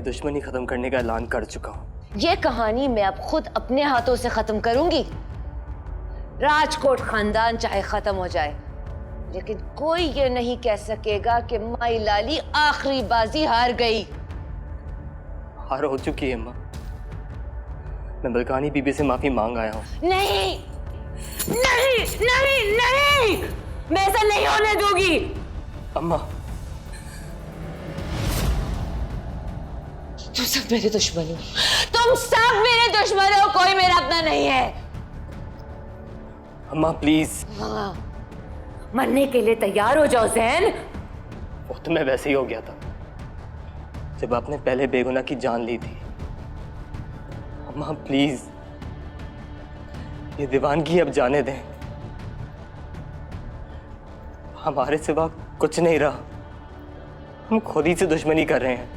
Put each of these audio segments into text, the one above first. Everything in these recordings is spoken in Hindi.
ये दुश्मनी खत्म करने का ऐलान कर चुका हूँ। ये कहानी मैं अब खुद अपने हाथों से खत्म करूंगी। राजकोट खानदान चाहे खत्म हो जाए, लेकिन कोई ये नहीं कह सकेगा कि माई लाली आखिरी बाजी हार गई। हार हो चुकी है माँ। मैं बलकानी बीबी से माफी मांग आया हूँ। नहीं नहीं नहीं नहीं, मैं ऐसा नहीं होने दूंगी। अम्मा, तुम सब मेरे दुश्मन हो, तुम सब मेरे दुश्मन हो, कोई मेरा अपना नहीं है। अम्मा प्लीज। हाँ, मरने के लिए तैयार हो जाओ ज़ैन। वो तो मैं वैसे ही हो गया था जब आपने पहले बेगुनाह की जान ली थी। अम्मा प्लीज, ये दीवानगी अब जाने दें। हमारे सिवा कुछ नहीं रहा, हम खुद ही से दुश्मनी कर रहे हैं।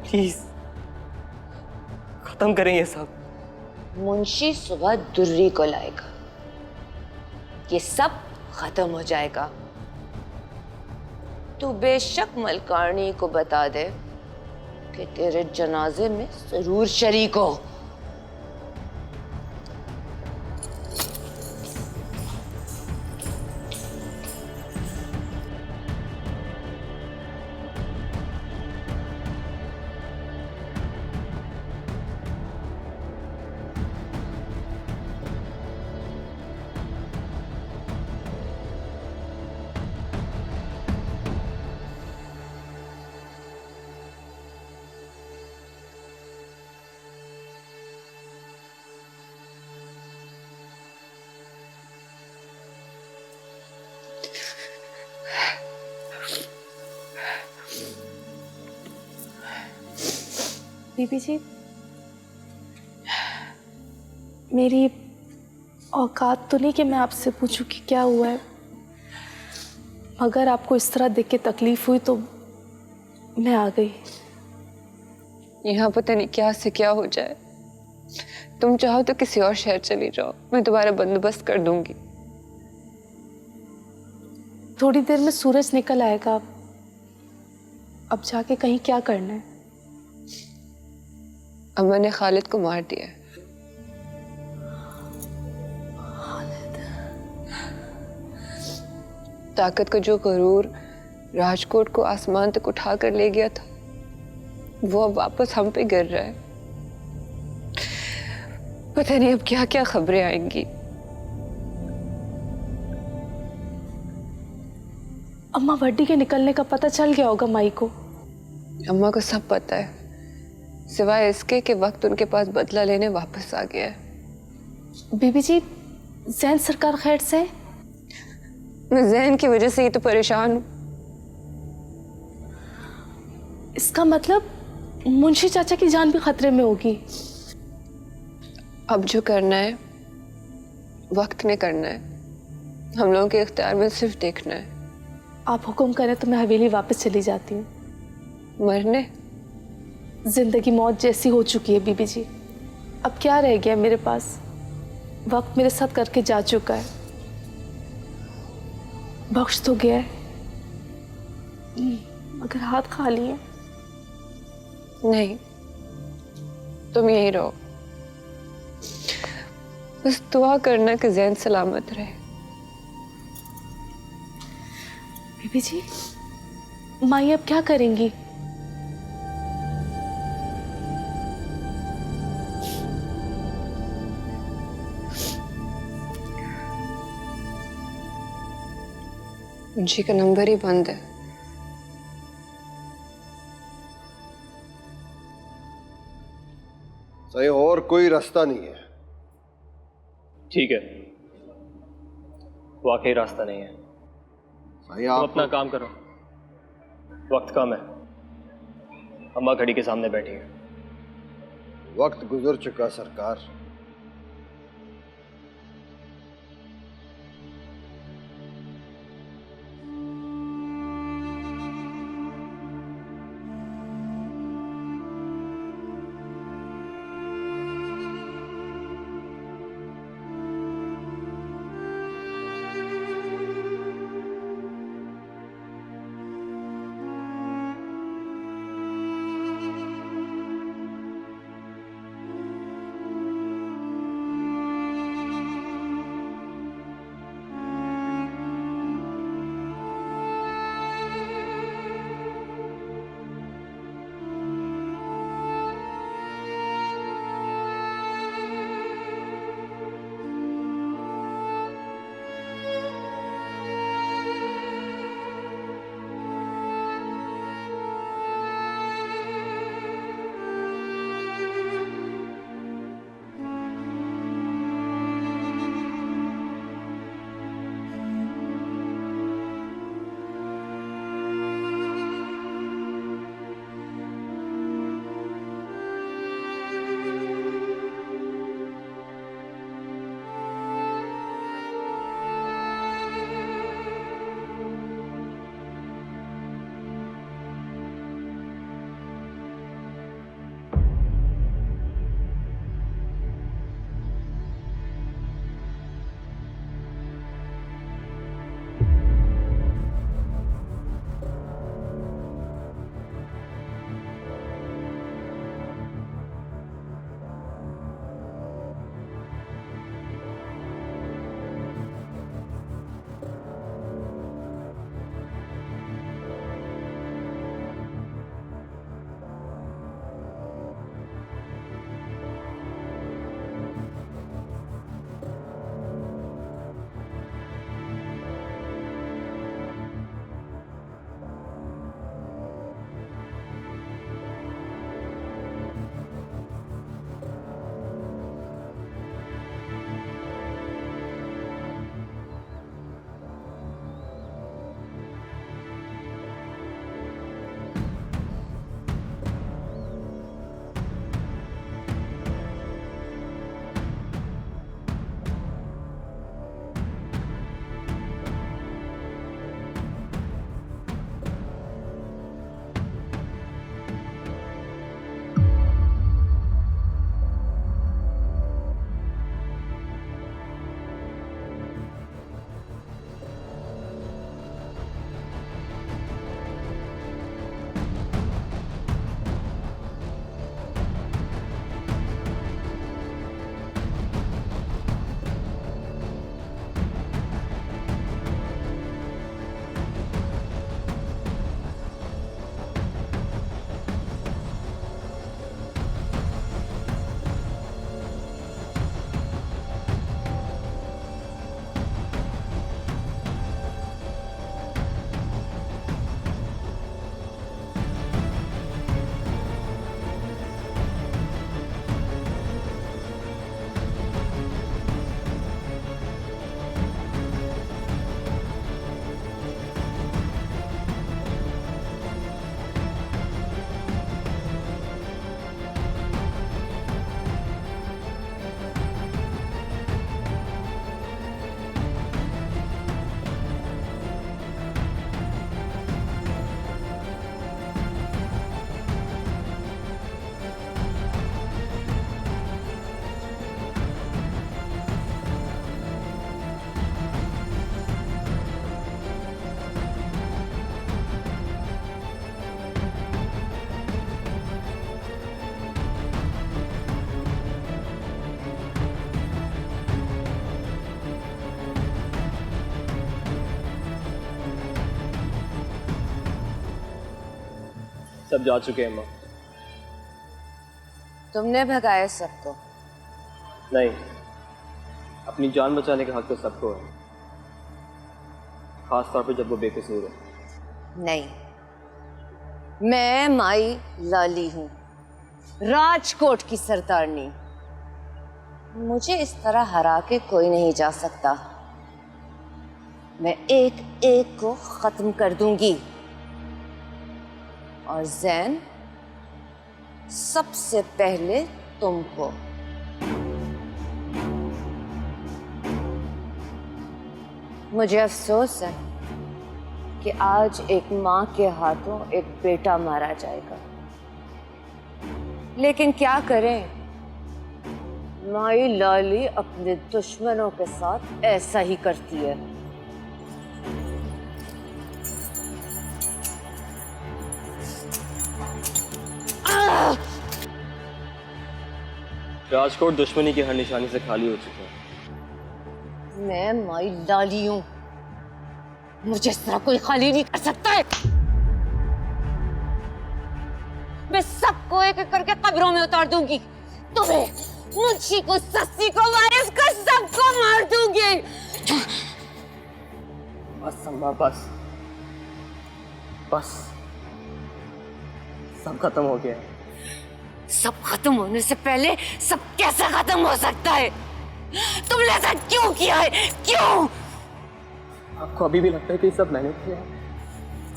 प्लीज खत्म करें ये सब। मुंशी सुबह दुर्री को लाएगा, ये सब खत्म हो जाएगा। तू बेशक मलकानी को बता दे कि तेरे जनाजे में जरूर शरीक हो। बीबी जी, मेरी औकात तो नहीं कि मैं आपसे पूछूं कि क्या हुआ है, मगर आपको इस तरह देख के तकलीफ हुई तो मैं आ गई। यहाँ पता नहीं क्या से क्या हो जाए। तुम चाहो तो किसी और शहर चली जाओ, मैं तुम्हारा बंदोबस्त कर दूंगी। थोड़ी देर में सूरज निकल आएगा, अब जाके कहीं क्या करना है? अम्मा ने खालिद को मार दिया। ताकत का जो गरूर राजकोट को आसमान तक उठा कर ले गया था, वो अब वापस हम पे गिर रहा है। पता नहीं अब क्या क्या खबरें आएंगी। अम्मा वड्डी के निकलने का पता चल गया होगा माई को। अम्मा को सब पता है, सिवाय इसके कि वक्त उनके पास बदला लेने वापस आ गया है। बीबी जी, ज़ैन सरकार खैर से? मैं ज़ैन की वजह से ही तो परेशान हूँ। इसका मतलब मुंशी चाचा की जान भी खतरे में होगी। अब जो करना है वक्त ने करना है, हम लोगों के इख्तियार में सिर्फ देखना है। आप हुक्म करें तो मैं हवेली वापस चली जाती हूँ। मरने? जिंदगी मौत जैसी हो चुकी है बीबी जी, अब क्या रह गया मेरे पास? वक्त मेरे साथ करके जा चुका है, बख्श तो गया है, मगर हाथ खाली है। नहीं, तुम यहीं रहो, बस दुआ करना कि ज़ैन सलामत रहे। बीबी जी, माई अब क्या करेंगी? मुंशी का नंबर ही बंद है। सही, और कोई रास्ता नहीं है। ठीक है, वाकई रास्ता नहीं है। सही, तुम आप अपना काम करो, वक्त कम है। अम्मा घड़ी के सामने बैठी है। वक्त गुजर चुका सरकार। सब जा चुके हैं अम्मा। तुमने भगाया सबको? नहीं, अपनी जान बचाने का हक तो सबको है, खास तौर पे जब वो बेकसूर है। नहीं, मैं माई लाली हूं, राजकोट की सरदारनी। मुझे इस तरह हरा के कोई नहीं जा सकता। मैं एक एक को खत्म कर दूंगी, और जैन सबसे पहले तुमको। मुझे अफसोस है कि आज एक माँ के हाथों एक बेटा मारा जाएगा, लेकिन क्या करें, माई लाली अपने दुश्मनों के साथ ऐसा ही करती है। राजकोट दुश्मनी की हर निशानी से खाली हो चुका है। मैं माई लाली हूं, मुझे इस तरह कोई खाली नहीं कर सकता है। मैं सबको एक एक करके कब्रों में उतार दूंगी, तुम्हें, मुंशी को, सस्सी को, वारिस को, सबको मार दूंगी। बस अम्मा, बस बस, सब खत्म हो गया है। सब खत्म होने से पहले सब कैसे खत्म हो सकता है? तुमने ऐसा क्यों किया है? क्यों? आपको अभी भी लगता है कि सब मैंने किया है?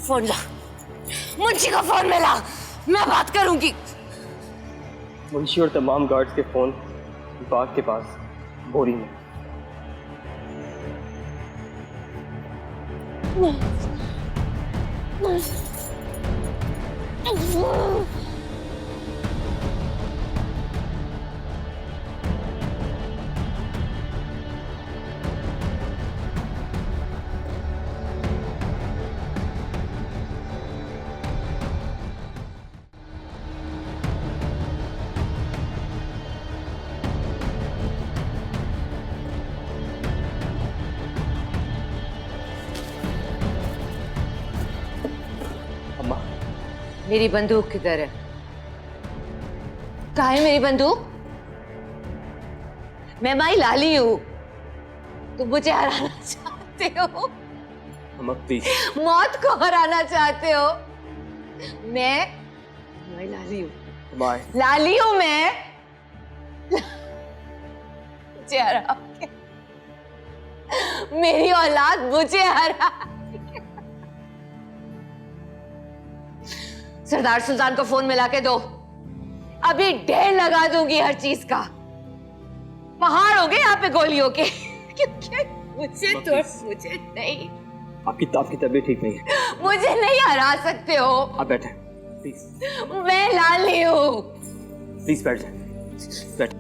फोन ला, मुंशी का फोन में ला, मैं बात करूंगी। मुंशी और तमाम गार्ड्स के फोन बाग के पास बोरी में। मेरी बंदूक किधर है? कहाँ है मेरी बंदूक? मैं माई लाली हूं, तुम मुझे हराना चाहते हो? अम्मा प्लीज। मौत को हराना चाहते हो? मैं माई लाली हूं, लाली हूं मैं। मुझे हरा के, मेरी औलाद मुझे हरा। सरदार सुल्तान को फोन मिला के दो, अभी ढेर लगा दूंगी हर चीज का। पहाड़ हो गए यहाँ पे गोलियों के। क्योंकि मुझे नहीं, आपकी तबीयत ठीक नहीं है। मुझे नहीं हरा सकते हो। आप बैठे प्लीज। मैं लाली हूँ। प्लीज बैठ जाए, बैठ।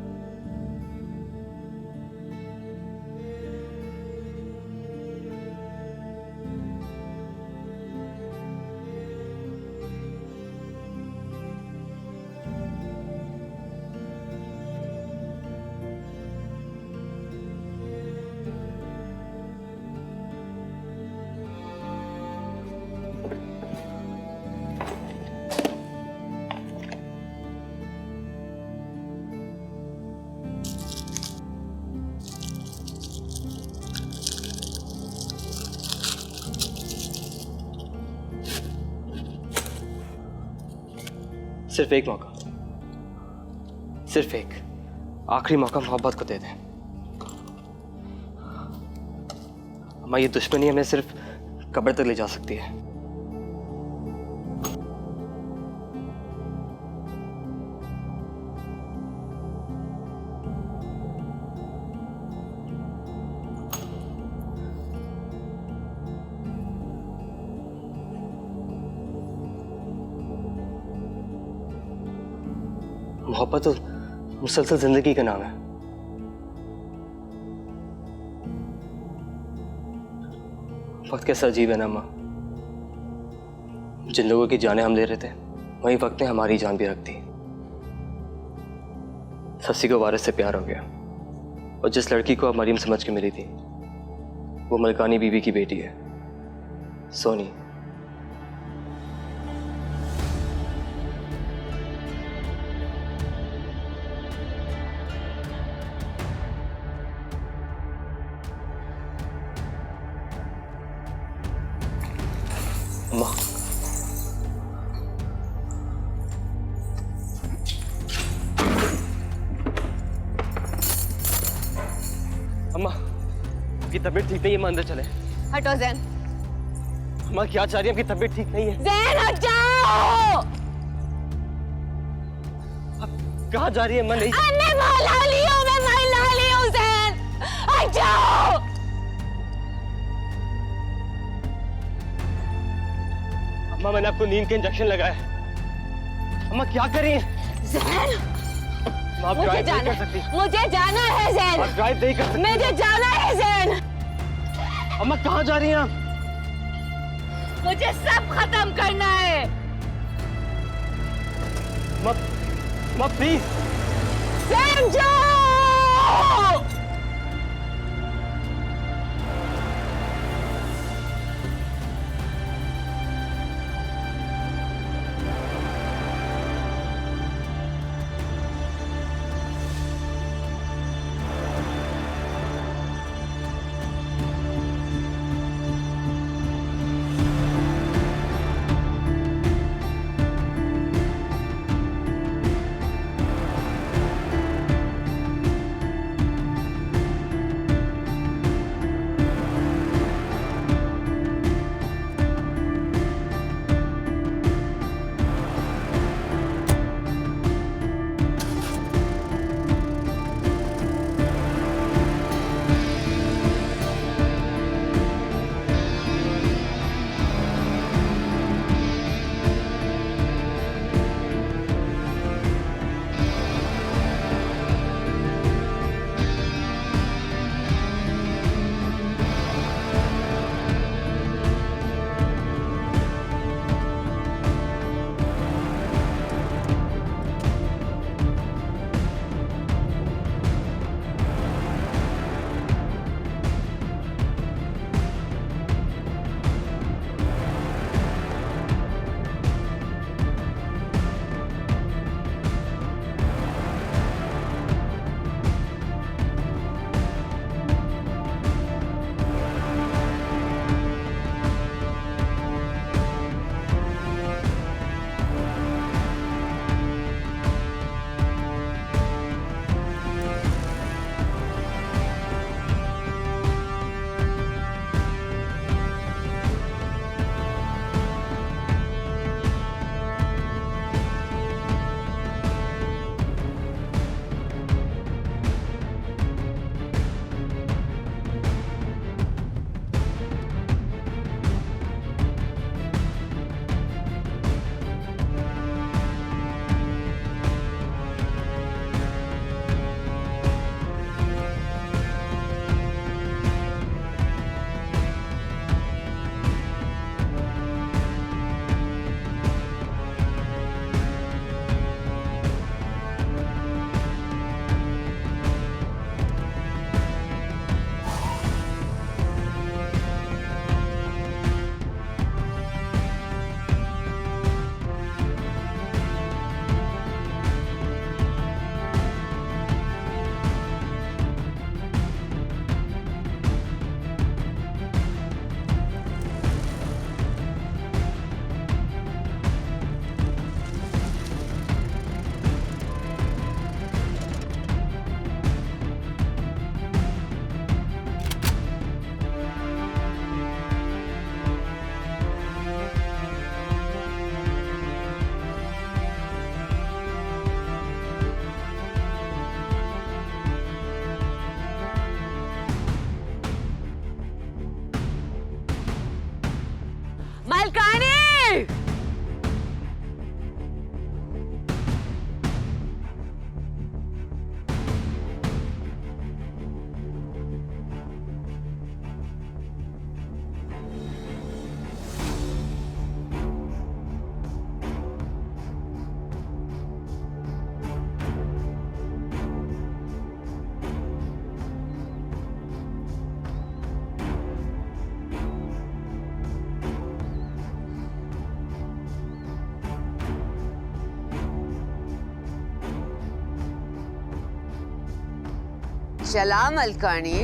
सिर्फ एक मौका, सिर्फ एक आखिरी मौका मोहब्बत को दे दें। हमारी ये दुश्मनी हमें सिर्फ कब्र तक ले जा सकती है। मोहब्बत तो मुसलसल जिंदगी का नाम है। वक्त कैसा अजीब है ना माँ, जिन लोगों की जानें हम ले रहे थे वही वक्त ने हमारी जान भी रख दी। सस्सी को वारिस से प्यार हो गया और जिस लड़की को अब मरीम समझ के मिली थी वो मलकानी बीबी की बेटी है, सोनी। अम्मा, अम्मा, आपकी तबीयत ठीक नहीं है, मैं अंदर चले। हटो जैन। अम्मा क्या चाह रही है? आपकी तबीयत ठीक नहीं है। जैन हट जाओ। आप कहाँ जा रही है? मैं नहीं। मैं माला ली हूँ, मैं माला ली हूँ जैन, हट जाओ। अम्मा मैंने आपको नींद के इंजेक्शन लगाया है। अम्मा क्या कर रही हैं? जैन आप मुझे ड्राइव नहीं जाना कर सकती। मुझे जाना है जैन, आप ड्राइव नहीं कर सकती। मुझे जाना है जैन। अम्मा कहाँ जा रही हैं आप? मुझे सब खत्म करना है। अम्मा प्लीज। जैन जाओ। मलकानी! चला मलकानी।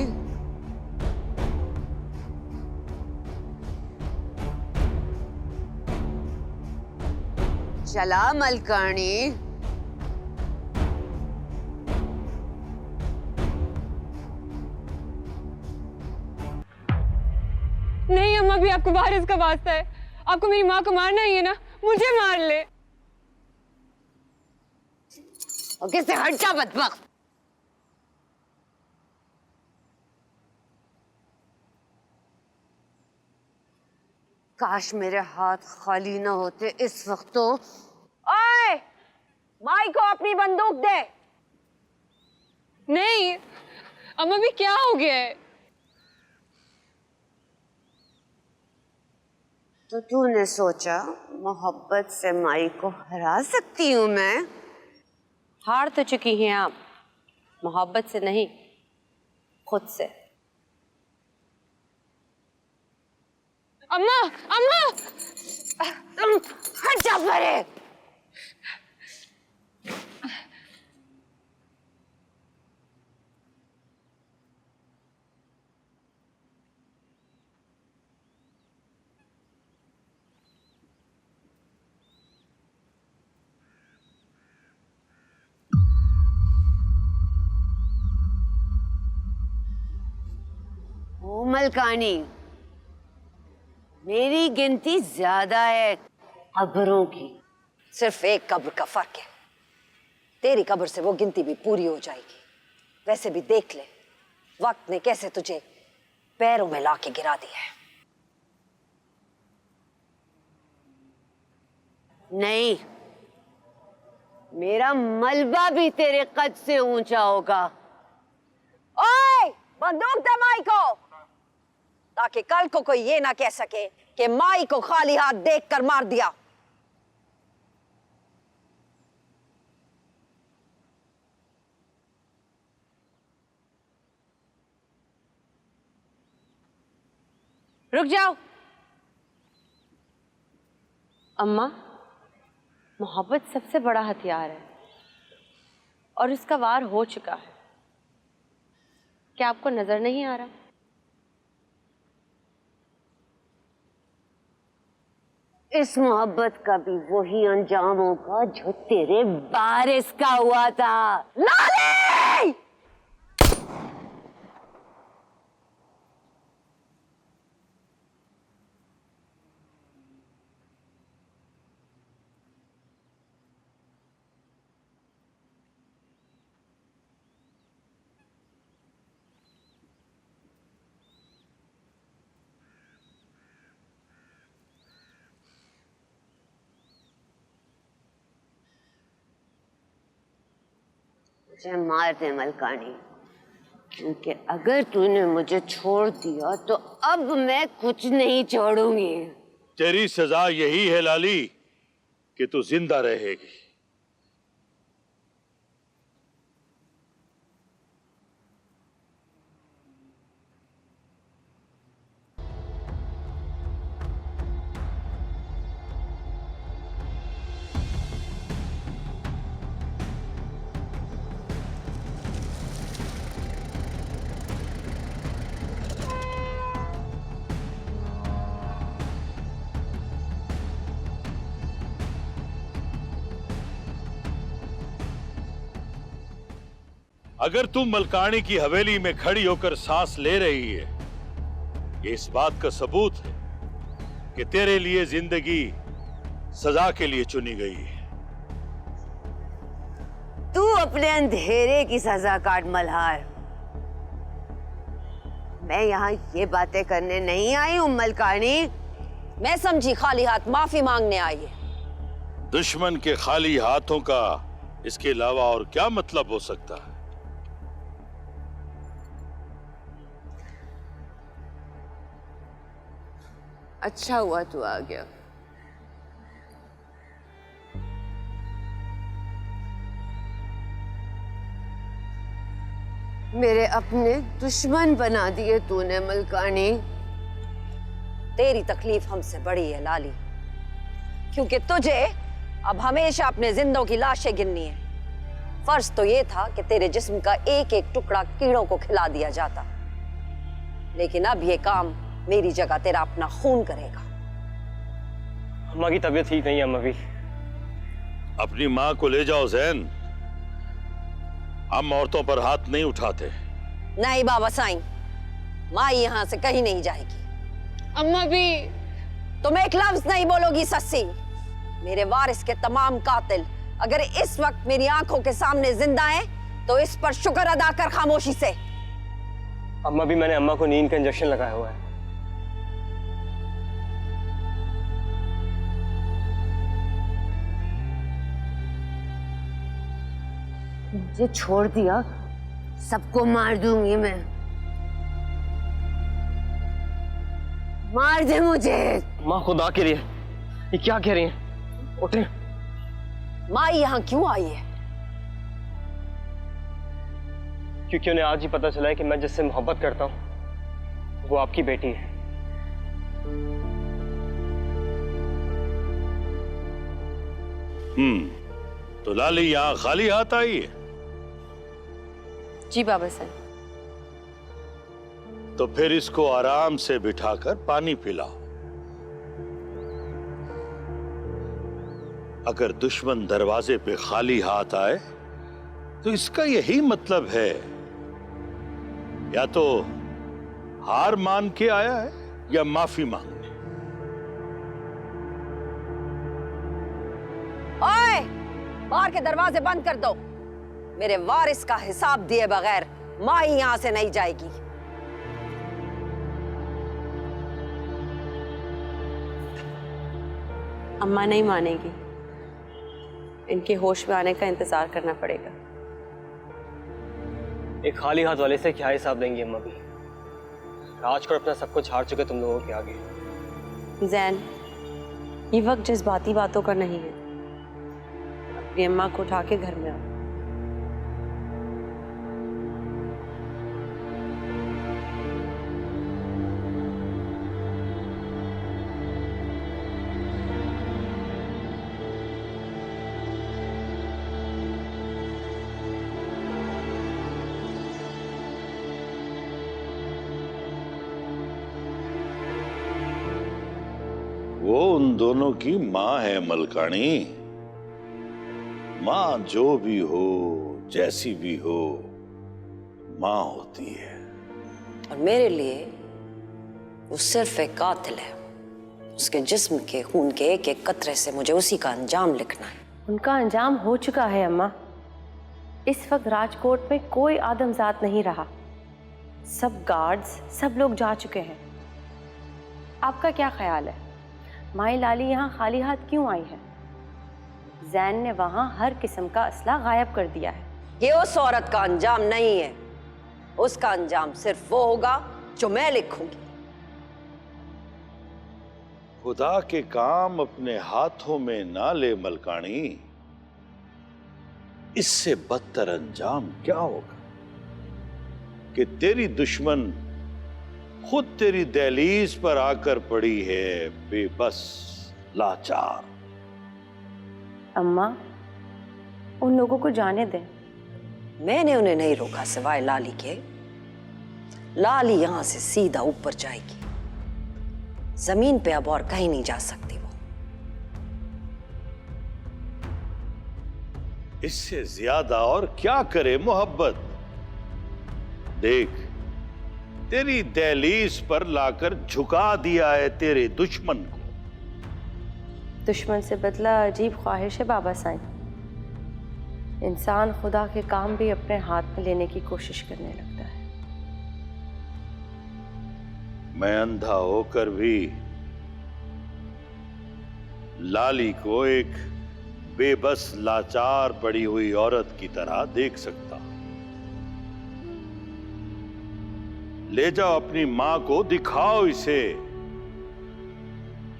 चला मलकानी। नहीं अम्मा, भी आपको वारिस का वास्ता है, आपको मेरी माँ को मारना ही है ना, मुझे मार ले। ओके से हट जा बदबख्त। काश मेरे हाथ खाली ना होते इस वक्त तो। ओए, माई को अपनी बंदूक दे। नहीं अम्मा, भी क्या हो गया है? तो तूने सोचा मोहब्बत से माई को हरा सकती हूँ मैं? हार तो चुकी हैं आप, मोहब्बत से नहीं, खुद से। अम्मा अम्मा, हट जा परे। ओ मलकानी, मेरी गिनती ज्यादा है कब्रों की। सिर्फ एक कब्र का फर्क है, तेरी कब्र से वो गिनती भी पूरी हो जाएगी। वैसे भी देख ले वक्त ने कैसे तुझे पैरों में लाके गिरा दिया है। नहीं, मेरा मलबा भी तेरे कद से ऊंचा होगा। ओए, बंदूक दे माई को, ताकि कल को कोई ये ना कह सके कि माई को खाली हाथ देखकर मार दिया। रुक जाओ। अम्मा, मोहब्बत सबसे बड़ा हथियार है और इसका वार हो चुका है। क्या आपको नजर नहीं आ रहा? इस मोहब्बत का भी वही अंजाम होगा जो तेरे बारिस का हुआ था। लाली! मुझे मार दे मलकानी, क्योंकि अगर तूने मुझे छोड़ दिया तो अब मैं कुछ नहीं छोड़ूंगी। तेरी सजा यही है लाली कि तू जिंदा रहेगी। अगर तू मलकानी की हवेली में खड़ी होकर सांस ले रही है, ये इस बात का सबूत है कि तेरे लिए जिंदगी सजा के लिए चुनी गई है। तू अपने अंधेरे की सजा काट मल्हार। मैं यहाँ ये बातें करने नहीं आई हूँ मलकानी। मैं समझी खाली हाथ माफी मांगने आई है। दुश्मन के खाली हाथों का इसके अलावा और क्या मतलब हो सकता है? अच्छा हुआ तू आ गया। मेरे अपने दुश्मन बना दिए तूने मलकानी। तेरी तकलीफ हमसे बड़ी है लाली, क्योंकि तुझे अब हमेशा अपने जिंदों की लाशें गिननी है। फर्ज तो ये था कि तेरे जिस्म का एक एक टुकड़ा कीड़ों को खिला दिया जाता, लेकिन अब ये काम मेरी जगह तेरा अपना खून करेगा। अम्मा की तबीयत ठीक नहीं है अम्मा भी। अपनी मां को ले जाओ जैन। हम औरतों पर हाथ नहीं उठाते। नहीं बाबा साईं, माँ यहाँ से कहीं नहीं जाएगी। अम्मा भी। तुम एक लफ्ज नहीं बोलोगी सस्सी। मेरे वारिस के तमाम कातिल अगर इस वक्त मेरी आंखों के सामने जिंदा हैं, तो इस पर शुक्र अदा कर खामोशी से। अम्मा भी, मैंने अम्मा को नींद का इंजेक्शन लगाया हुआ है। मुझे छोड़ दिया, सबको मार दूंगी मैं। मार दे मुझे। माँ खुदा के लिए, ये क्या कह रही हैं? उठे। माँ यहाँ क्यों आई है? क्योंकि उन्हें आज ही पता चला है कि मैं जिससे मोहब्बत करता हूँ वो आपकी बेटी है। तो लाली यहाँ खाली हाथ आई है? जी बाबा साईं। तो फिर इसको आराम से बिठाकर पानी पिलाओ। अगर दुश्मन दरवाजे पे खाली हाथ आए तो इसका यही मतलब है या तो हार मान के आया है या माफी मांगने। ओए, बाहर के दरवाजे बंद कर दो। मेरे वारिस का हिसाब दिए बगैर माँ यहाँ से नहीं जाएगी। अम्मा नहीं मानेगी, इनके होश में आने का इंतजार करना पड़ेगा। एक खाली हाथ वाले से क्या हिसाब देंगी अम्मा भी? राजकोट अपना सब कुछ हार चुके तुम लोगों के आगे। जैन, ये वक्त जज्बाती बातों का नहीं है। अपनी अम्मा को उठा के घर में आओ। वो उन दोनों की मां है मलकानी। मां जो भी हो, जैसी भी हो, मां होती है। और मेरे लिए वो सिर्फ एक कातिल है। उसके जिस्म के खून के एक एक कतरे से मुझे उसी का अंजाम लिखना है। उनका अंजाम हो चुका है अम्मा। इस वक्त राजकोट में कोई आदमजात नहीं रहा। सब गार्ड्स, सब लोग जा चुके हैं। आपका क्या ख्याल है, माई लाली यहाँ खाली हाथ क्यों आई है? जैन ने वहां हर किस्म का असला गायब कर दिया है। ये उस औरत का अंजाम नहीं है। उसका अंजाम सिर्फ वो होगा जो मैं लिखूंगी। खुदा के काम अपने हाथों में ना ले मलकानी। इससे बदतर अंजाम क्या होगा कि तेरी दुश्मन खुद तेरी दहलीज पर आकर पड़ी है, बेबस, लाचार। अम्मा, उन लोगों को जाने दें। मैंने उन्हें नहीं रोका सिवाय लाली के। लाली यहां से सीधा ऊपर जाएगी। जमीन पे अब और कहीं नहीं जा सकती वो। इससे ज्यादा और क्या करे मोहब्बत? देख, तेरी दहलीज पर लाकर झुका दिया है तेरे दुश्मन को। दुश्मन से बदला अजीब ख्वाहिश है बाबा साईं। इंसान खुदा के काम भी अपने हाथ में लेने की कोशिश करने लगता है। मैं अंधा होकर भी लाली को एक बेबस, लाचार पड़ी हुई औरत की तरह देख सकता। ले जाओ अपनी मां को, दिखाओ इसे।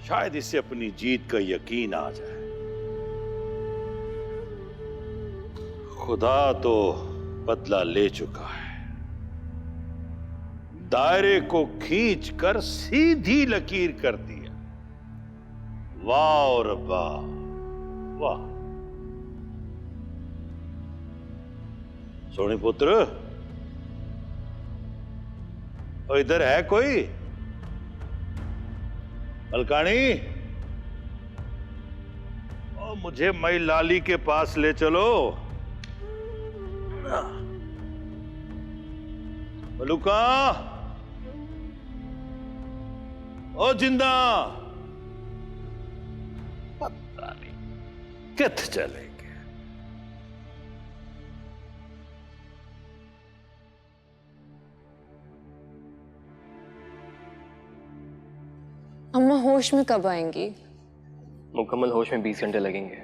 शायद इसे अपनी जीत का यकीन आ जाए। खुदा तो बदला ले चुका है। दायरे को खींचकर सीधी लकीर कर दिया। वाह रब्बा, वाह। सोनी पुत्र, और इधर है कोई? मलकानी, ओ मुझे मई लाली के पास ले चलो। मलुका, ओ जिंदा, पता नहीं कित चले गए। अम्मा होश में कब आएंगी? मुकम्मल होश में 20 घंटे लगेंगे।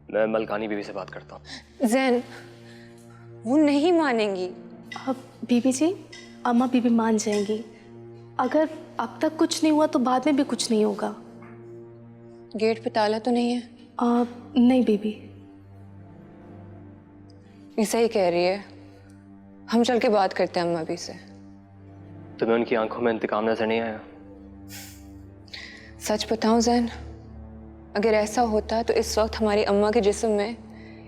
मैं मलकानी बीवी से बात करता हूँ। जैन, वो नहीं मानेंगी। अब बीबी जी, अम्मा बीबी मान जाएंगी। अगर अब तक कुछ नहीं हुआ तो बाद में भी कुछ नहीं होगा। गेट पे ताला तो नहीं है? नहीं बीबी। ये सही कह रही है। हम चल के बात करते हैं अम्मा भी से। तुम्हें उनकी आंखों में इंतकाम नजर नहीं आया? सच बताऊं जैन, अगर ऐसा होता तो इस वक्त हमारी अम्मा के जिस्म में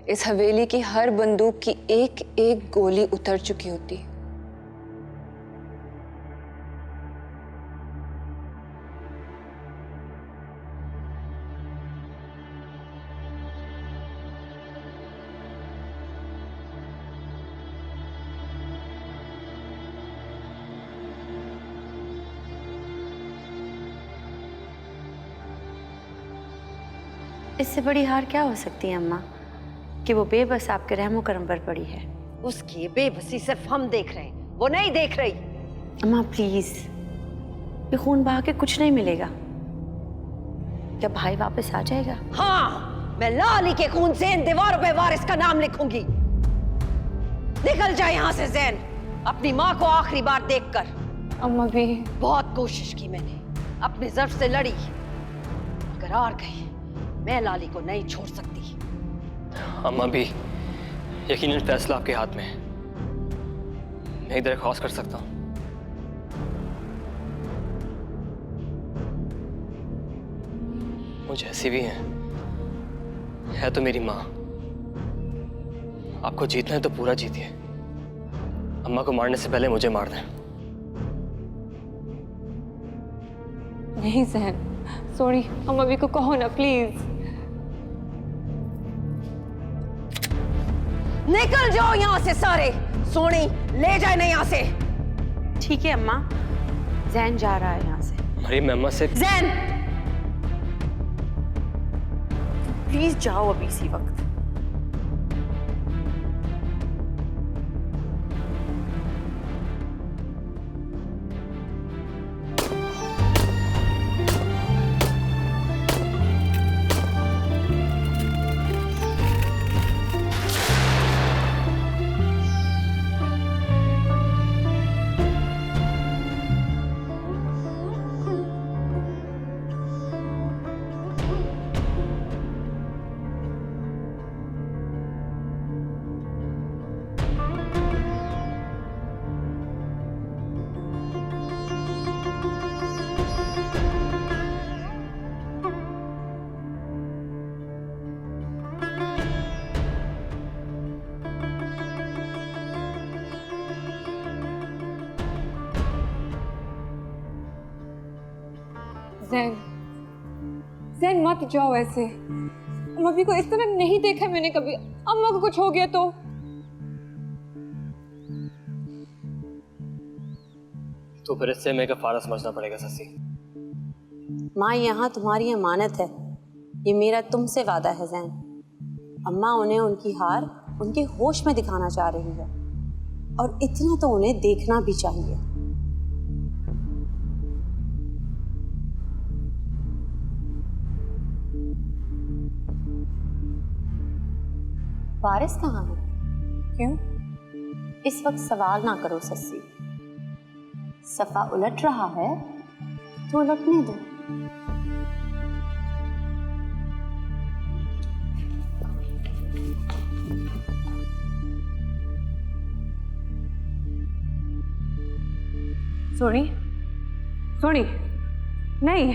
इस हवेली की हर बंदूक की एक एक गोली उतर चुकी होती। इससे बड़ी हार क्या हो सकती है अम्मा कि वो बेबस आपके रहमो करम पर पड़ी है। उसकी बेबसी सिर्फ हम देख रहे हैं, वो नहीं देख रही। अम्मा प्लीज, ये खून बहा के कुछ नहीं मिलेगा। जब भाई वापस आ जाएगा। हाँ, मैं लाली के खून से इन दीवारों पे वारिस का नाम लिखूंगी। निकल जाए यहाँ से जैन, अपनी माँ को आखिरी बार देखकर। अम्मा भी बहुत कोशिश की मैंने, अपने ज़र्फ से लड़ी, मगर हार गई। मैं लाली को नहीं छोड़ सकती। अम्मा भी, यकीनन फैसला आपके हाथ में है। मैं एक दरख्वास्त कर सकता हूँ। वो जैसी भी है तो मेरी माँ। आपको जीतना है तो पूरा जीतिए। अम्मा को मारने से पहले मुझे मार दें। नहीं जैन, सॉरी, अम्मा भी को कहो ना प्लीज। निकल जाओ यहाँ से सारे। सोनी, ले जाए नहीं यहाँ से। ठीक है अम्मा, जैन जा रहा है यहाँ से। हमारी मैं अम्मा से जैन, प्लीज जाओ अभी इसी वक्त। जैन, जैन मत जाओ ऐसे। अम्मा भी को इस तरह नहीं देखा मैंने कभी। अम्मा को कुछ हो गया तो फिर इससे मैं कफारा समझना पड़ेगा ससी। माँ यहाँ तुम्हारी अमानत है, ये मेरा तुमसे वादा है जैन। अम्मा उन्हें उनकी हार उनके होश में दिखाना चाह रही है, और इतना तो उन्हें देखना भी चाहिए। वारिस कहाँ है? क्यों? इस वक्त सवाल ना करो सस्सी। सफा उलट रहा है तो उलटने दो। सोनी, सोनी, नहीं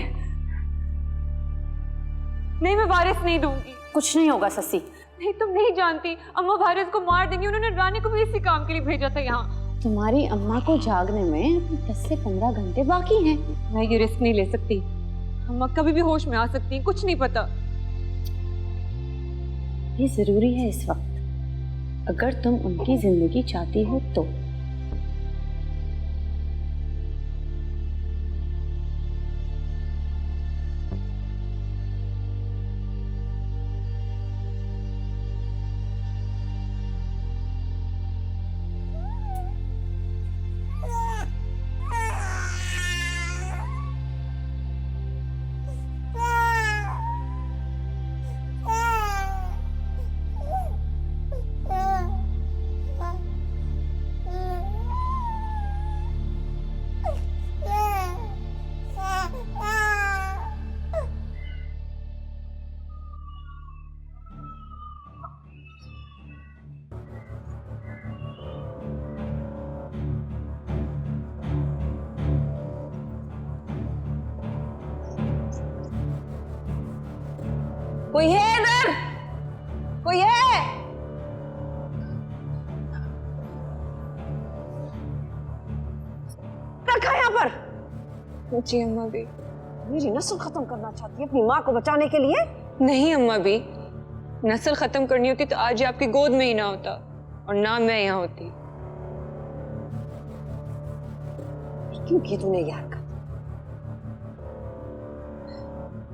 नहीं, मैं वारिस नहीं दूंगी। कुछ नहीं होगा सस्सी। नहीं, तुम नहीं जानती, अम्मा वारिस को मार देंगी। उन्होंने रानी को भी इसी काम के लिए भेजा था यहाँ। तुम्हारी अम्मा को जागने में 10 से 15 घंटे बाकी हैं। मैं ये रिस्क नहीं ले सकती। अम्मा कभी भी होश में आ सकती, कुछ नहीं पता। ये ज़रूरी है इस वक्त, अगर तुम उनकी ज़िंदगी चाहती हो तो। कोई है इधर? कोई है? रखा है यहाँ पर? जी अम्मा भी। मेरी नस्ल खत्म करना चाहती है अपनी माँ को बचाने के लिए? नहीं अम्मा भी, नस्ल खत्म करनी होती तो आज ये आपकी गोद में ही ना होता और ना मैं यहाँ होती। क्यों की तूने ये हरकत?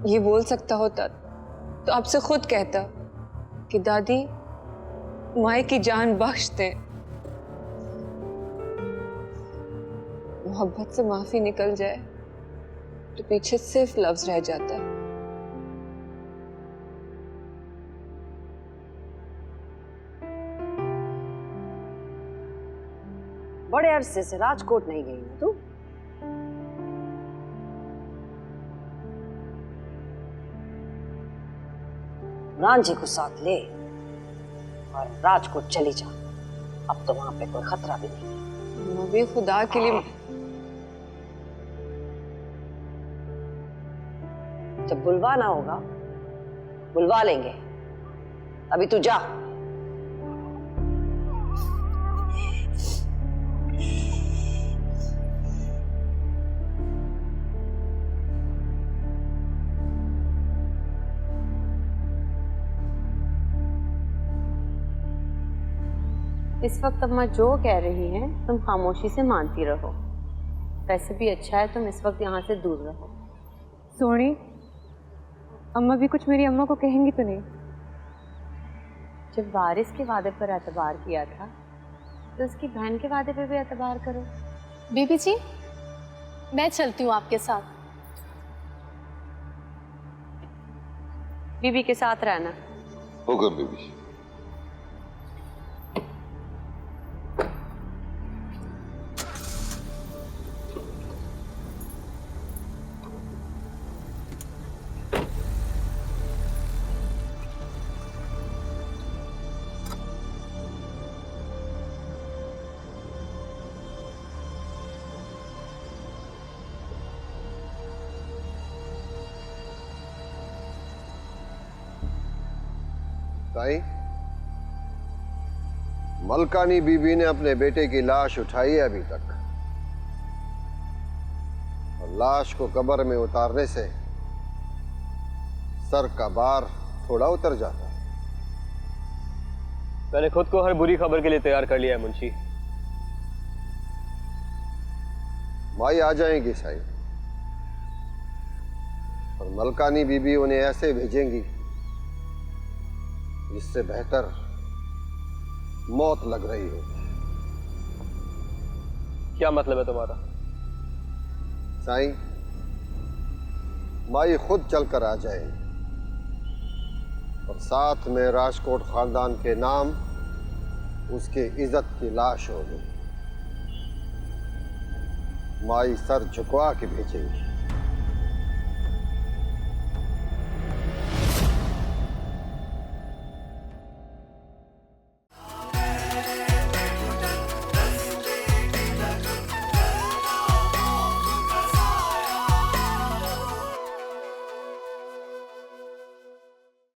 ये बोल सकता होता तो आपसे खुद कहता कि दादी माए की जान बख्श दे। मोहब्बत से माफी निकल जाए तो पीछे सिर्फ लफ्ज रह जाता है। बड़े अरसे से राजकोट नहीं गई ना तू? रांझी को साथ ले और राजकोट चली जा। अब तो वहां पे कोई खतरा भी नहीं है। अम्मा भी खुदा के लिए। जब बुलवाना होगा बुलवा लेंगे, अभी तू जा। इस वक्त अम्मा जो कह रही हैं तुम खामोशी से मानती रहो। वैसे भी अच्छा है तुम इस वक्त यहाँ से दूर रहो। सोनी, अम्मा भी कुछ मेरी अम्मा को कहेंगी तो नहीं? जब वारिस के वादे पर एतबार किया था तो उसकी बहन के वादे पर भी एतबार करो। बीबी जी, मैं चलती हूँ आपके साथ। बीबी के साथ रहना। होगा बीबी। ताई, मलकानी बीबी ने अपने बेटे की लाश उठाई है अभी तक, और लाश को कब्र में उतारने से सर का भार थोड़ा उतर जाता है। मैंने खुद को हर बुरी खबर के लिए तैयार कर लिया है मुंशी। माई आ जाएंगी साई, और मलकानी बीबी उन्हें ऐसे भेजेंगी जिससे बेहतर मौत लग रही हो। क्या मतलब है तुम्हारा? साईं, माई खुद चलकर आ जाए और साथ में राजकोट खानदान के नाम उसके इज्जत की लाश होगी। माई सर झुकवा के भेजेंगी।